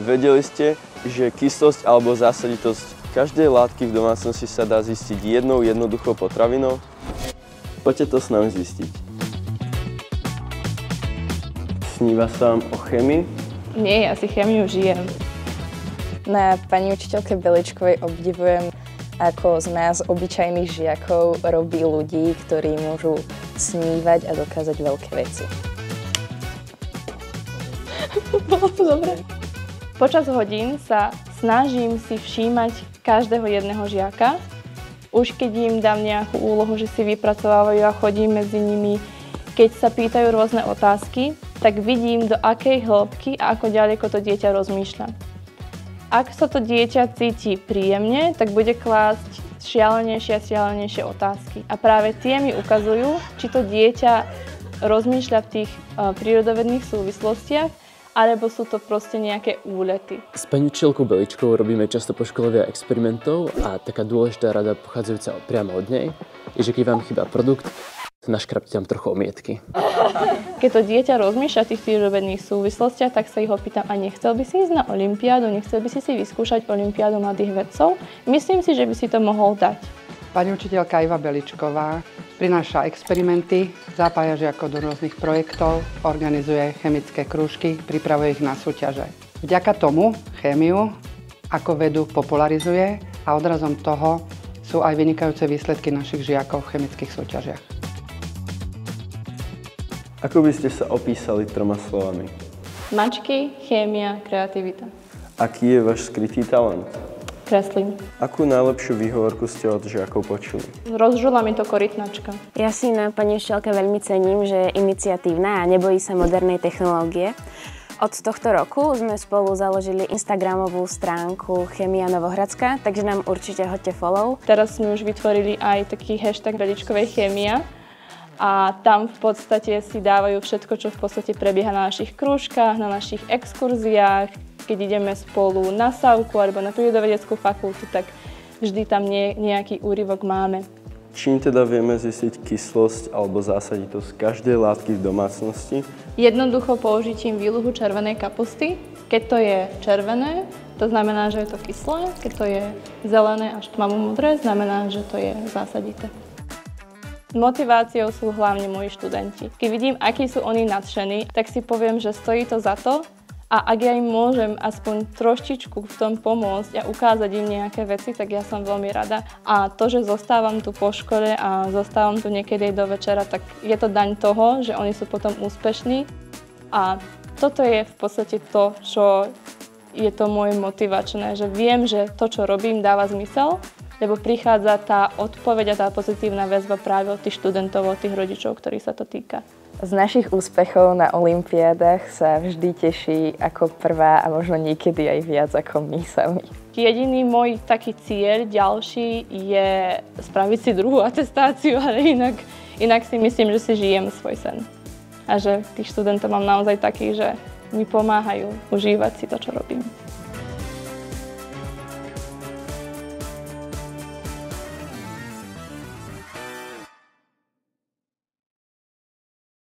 Vedeli ste, že kyslosť alebo zásaditosť každej látky v domácnosti sa dá zistiť jednou jednoduchou potravinou? Poďte to s nami zistiť. Sníva sa vám o chémii? Nie, ja si chémiu žijem. Na pani učiteľke Beličkovej obdivujem, ako z nás, obyčajných žiakov, robí ľudí, ktorí môžu snívať a dokázať veľké veci. Bolo to dobré. Počas hodín sa snažím si všímať každého jedného žiaka. Už keď im dám nejakú úlohu, že si vypracovávajú a chodím medzi nimi, keď sa pýtajú rôzne otázky, tak vidím, do akej hĺbky a ako ďaleko to dieťa rozmýšľa. Ak sa to dieťa cíti príjemne, tak bude klásť šialenejšie a šialenejšie otázky. A práve tie mi ukazujú, či to dieťa rozmýšľa v tých prírodovedných súvislostiach, alebo sú to proste nejaké úlety. S pani učiteľkou Beličkovou robíme často po škole veľa experimentov a taká dôležitá rada pochádzajúca priamo od nej je, že keď vám chýba produkt, naškrabte tam trochu omietky. Keď to dieťa rozmýšľa v tých prírodovedných súvislostiach, tak sa ich ho pýtam, a nechcel by si ísť na olympiádu, nechcel by si vyskúšať olympiádu mladých vedcov? Myslím si, že by si to mohol dať. Pani učiteľka Iva Beličková prináša experimenty, zapája žiakov do rôznych projektov, organizuje chemické krúžky, pripravuje ich na súťaže. Vďaka tomu chémiu ako vedu popularizuje a odrazom toho sú aj vynikajúce výsledky našich žiakov v chemických súťažiach. Ako by ste sa opísali 3 slovami? Mačky, chémia, kreativita. Aký je váš skrytý talent? Kreslím. Akú najlepšiu výhovorku ste od žiakov počuli? Rozžula mi to korytnačka. Ja si na pani učiteľke veľmi cením, že je iniciatívna a nebojí sa modernej technológie. Od tohto roku sme spolu založili instagramovú stránku Chémia Novohradská, takže nám určite hoďte follow. Teraz sme už vytvorili aj taký hashtag Beličkovej chémia a tam v podstate si dávajú všetko, čo v podstate prebieha na našich krúžkach, na našich exkurziách. Keď ideme spolu na SAUku alebo na prírodovedeckú fakultu, tak vždy tam nejaký úryvok máme. Čím teda vieme zistiť kyslosť alebo zásaditosť každej látky v domácnosti? Jednoducho použitím výluhu červenej kapusty. Keď to je červené, to znamená, že je to kyslé. Keď to je zelené až tmavo-modré, znamená, že to je zásadité. Motiváciou sú hlavne moji študenti. Keď vidím, akí sú oni nadšení, tak si poviem, že stojí to za to. A ak ja im môžem aspoň trošičku v tom pomôcť a ukázať im nejaké veci, tak ja som veľmi rada. A to, že zostávam tu po škole a zostávam tu niekedy do večera, tak je to daň toho, že oni sú potom úspešní. A toto je v podstate to, čo je to moje motivačné, že viem, že to, čo robím, dáva zmysel, lebo prichádza tá odpoveď a tá pozitívna väzba práve od tých študentov, od tých rodičov, ktorých sa to týka. Z našich úspechov na olympiádach sa vždy teší ako prvá a možno niekedy aj viac ako my sami. Jediný môj taký cieľ ďalší je spraviť si druhú atestáciu, ale inak si myslím, že si žijem svoj sen. A že tých študentov mám naozaj takých, že mi pomáhajú užívať si to, čo robím.